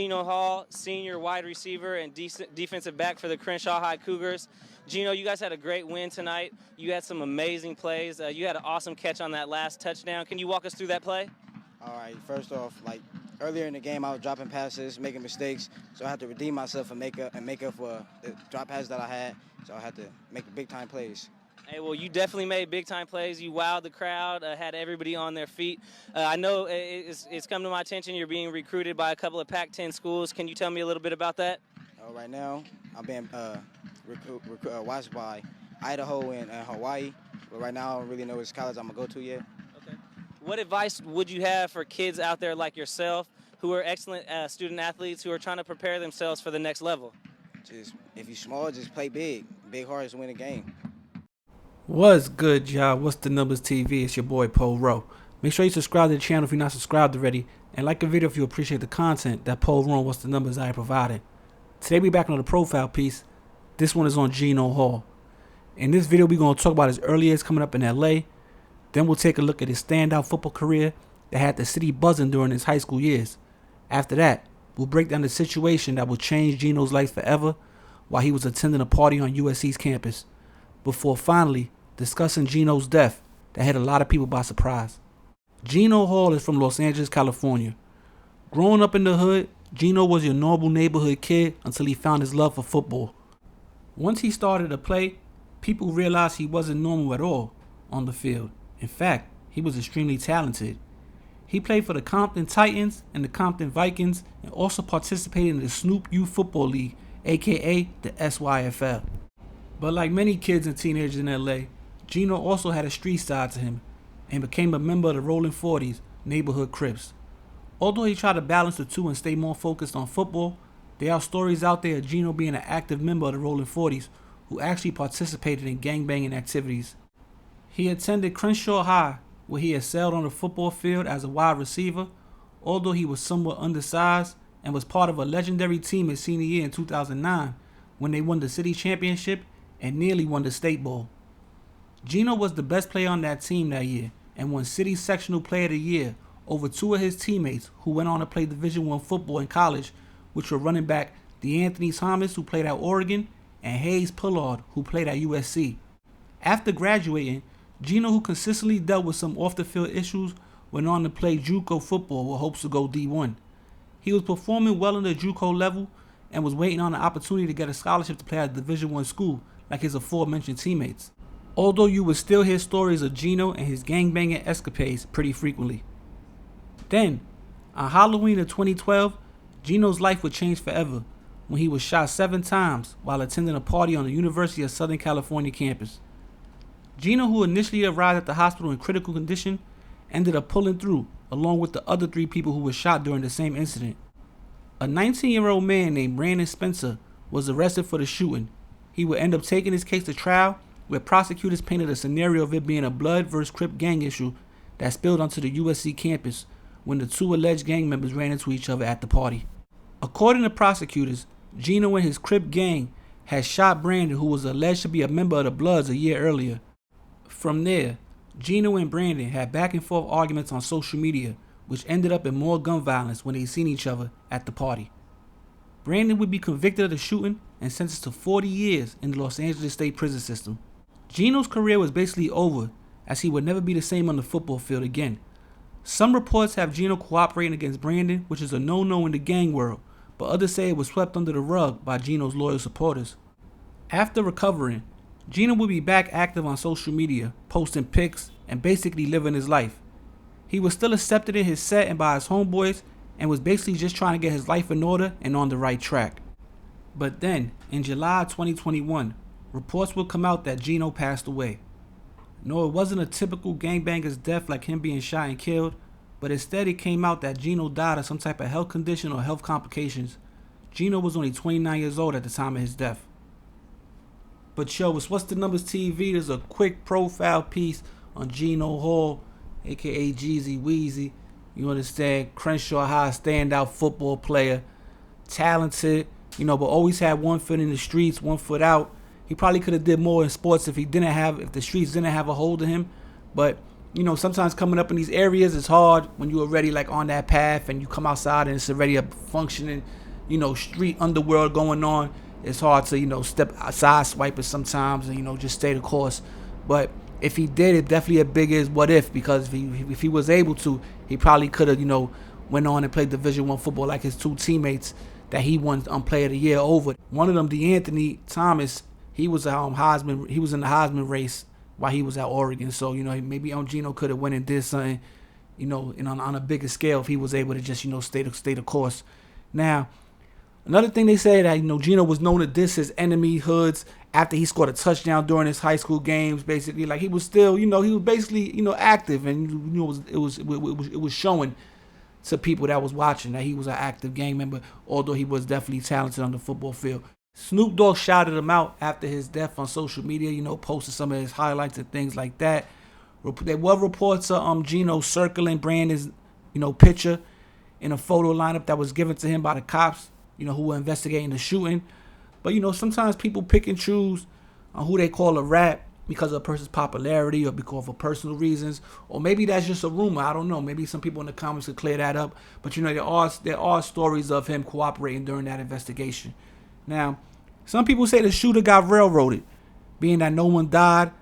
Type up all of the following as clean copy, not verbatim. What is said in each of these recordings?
Gino Hall, senior wide receiver and defensive back for the Crenshaw High Cougars. Gino, you guys had a great win tonight. You had some amazing plays. You had an awesome catch on that last touchdown. Can you walk us through that play? All right, first off, earlier in the game, I was dropping passes, making mistakes, so I had to redeem myself and make up for the drop passes that I had. So I had to make big-time plays. Hey, well, you definitely made big-time plays. You wowed the crowd, had everybody on their feet. I know it's come to my attention you're being recruited by a couple of Pac-10 schools. Can you tell me a little bit about that? Right now, I'm being watched by Idaho and Hawaii, but right now I don't really know which college I'm going to go to yet. Okay. What advice would you have for kids out there like yourself who are excellent student athletes who are trying to prepare themselves for the next level? Just, if you're small, just play big. Big hearts win a game. What's good, y'all? What's the numbers TV? It's your boy Poe Rowe. Make sure you subscribe to the channel if you're not subscribed already, and like the video if you appreciate the content that Poe Rowe and What's the Numbers I provided. Today we back on the profile piece. This one is on Gino Hall. In this video we're going to talk about his early years coming up in LA. Then we'll take a look at his standout football career that had the city buzzing during his high school years. After that, we'll break down the situation that will change Gino's life forever while he was attending a party on USC's campus, before finally discussing Gino's death that had a lot of people by surprise. Gino Hall is from Los Angeles, California. Growing up in the hood, Gino was your normal neighborhood kid until he found his love for football. Once he started to play, people realized he wasn't normal at all on the field. In fact, he was extremely talented. He played for the Compton Titans and the Compton Vikings and also participated in the Snoop Youth Football League, aka the SYFL. But like many kids and teenagers in LA, Gino also had a street side to him and became a member of the Rolling 40s neighborhood Crips. Although he tried to balance the two and stay more focused on football, there are stories out there of Gino being an active member of the Rolling 40s who actually participated in gangbanging activities. He attended Crenshaw High, where he excelled on the football field as a wide receiver, although he was somewhat undersized, and was part of a legendary team his senior year in 2009 when they won the city championship and nearly won the state bowl. Gino was the best player on that team that year and won City Sectional Player of the Year over two of his teammates who went on to play Division I football in college, which were running back DeAnthony Thomas, who played at Oregon, and Hayes Pullard, who played at USC. After graduating, Gino, who consistently dealt with some off-the-field issues, went on to play JUCO football with hopes to go D1. He was performing well in the JUCO level and was waiting on an opportunity to get a scholarship to play at a Division I school like his aforementioned teammates. Although you would still hear stories of Gino and his gangbanging escapades pretty frequently. Then, on Halloween of 2012, Gino's life would change forever when he was shot 7 times while attending a party on the University of Southern California campus. Gino, who initially arrived at the hospital in critical condition, ended up pulling through along with the other 3 people who were shot during the same incident. A 19-year-old man named Brandon Spencer was arrested for the shooting. He would end up taking his case to trial, where prosecutors painted a scenario of it being a blood versus Crip gang issue that spilled onto the USC campus when the 2 alleged gang members ran into each other at the party. According to prosecutors, Gino and his Crip gang had shot Brandon, who was alleged to be a member of the Bloods a year earlier. From there, Gino and Brandon had back and forth arguments on social media, which ended up in more gun violence when they seen each other at the party. Brandon would be convicted of the shooting and sentenced to 40 years in the Los Angeles State Prison System. Gino's career was basically over, as he would never be the same on the football field again. Some reports have Gino cooperating against Brandon, which is a no-no in the gang world, but others say it was swept under the rug by Gino's loyal supporters. After recovering, Gino would be back active on social media, posting pics and basically living his life. He was still accepted in his set and by his homeboys, and was basically just trying to get his life in order and on the right track. But then, in July 2021, reports would come out that Gino passed away. No, it wasn't a typical gangbanger's death like him being shot and killed, but instead it came out that Gino died of some type of health condition or health complications. Gino was only 29 years old at the time of his death. But yo, it's What's the Numbers TV. There's a quick profile piece on Gino Hall, aka Jeezy Weezy. You understand? Crenshaw High standout football player, talented, but always had one foot in the streets, one foot out. He probably could have did more in sports if the streets didn't have a hold of him. But sometimes coming up in these areas is hard when you're already like on that path and you come outside and it's already a functioning, street underworld going on. It's hard to, step outside, swipe it sometimes and, just stay the course. But if he did, it definitely a big is what if, because if he was able to, he probably could have, went on and played Division I football like his two teammates that he won Player of the Year over. One of them, DeAnthony Thomas, he was Heisman. He was in the Heisman race while he was at Oregon. So maybe Gino could have went and did something, on a bigger scale if he was able to just stay the course. Now, another thing they say that Gino was known to diss his enemy hoods after he scored a touchdown during his high school games. Basically, like he was still he was basically active, and it was showing to people that was watching that he was an active gang member, although he was definitely talented on the football field. Snoop Dogg shouted him out after his death on social media, posted some of his highlights and things like that. There were reports of Gino circling Brandon's, picture in a photo lineup that was given to him by the cops, who were investigating the shooting. But, sometimes people pick and choose on who they call a rat because of a person's popularity or because of personal reasons, or maybe that's just a rumor. I don't know. Maybe some people in the comments could clear that up. But there are stories of him cooperating during that investigation. Now, some people say the shooter got railroaded, being that no one died,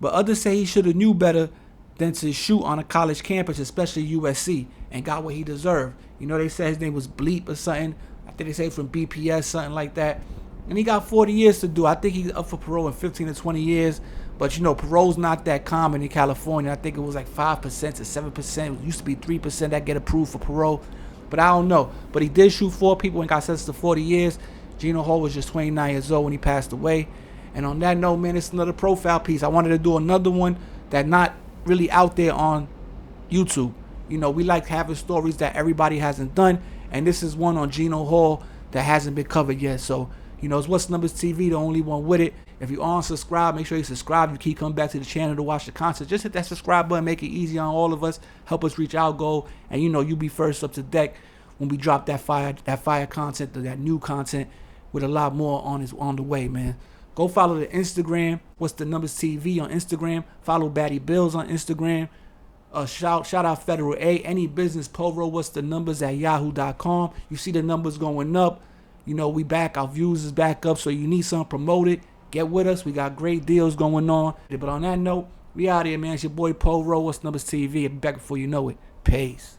but others say he should have knew better than to shoot on a college campus, especially USC, and got what he deserved. They said his name was Bleep or something. I think they say from BPS, something like that. And he got 40 years to do. I think he's up for parole in 15 to 20 years. But, parole's not that common in California. I think it was like 5% to 7%. It used to be 3% that get approved for parole. But I don't know. But he did shoot 4 people and got sentenced to 40 years. Gino Hall was just 29 years old when he passed away. And on that note, man, it's another profile piece. I wanted to do another one that not really out there on YouTube. We like having stories that everybody hasn't done. And this is one on Gino Hall that hasn't been covered yet. So, it's What's the Numbers TV, the only one with it. If you aren't subscribed, make sure you subscribe. You keep coming back to the channel to watch the content. Just hit that subscribe button. Make it easy on all of us. Help us reach our goal. And, you be first up to deck when we drop that fire content, that new content with a lot more on the way, man. Go follow the Instagram, What's the Numbers TV on Instagram. Follow Batty Bills on Instagram. Shout out Federal A. Any business, Poro, What's the Numbers at yahoo.com. You see the numbers going up. We back. Our views is back up. So you need something promoted, get with us. We got great deals going on. But on that note, we out here, man. It's your boy Poro, What's the Numbers TV. I'll be back before you know it. Peace.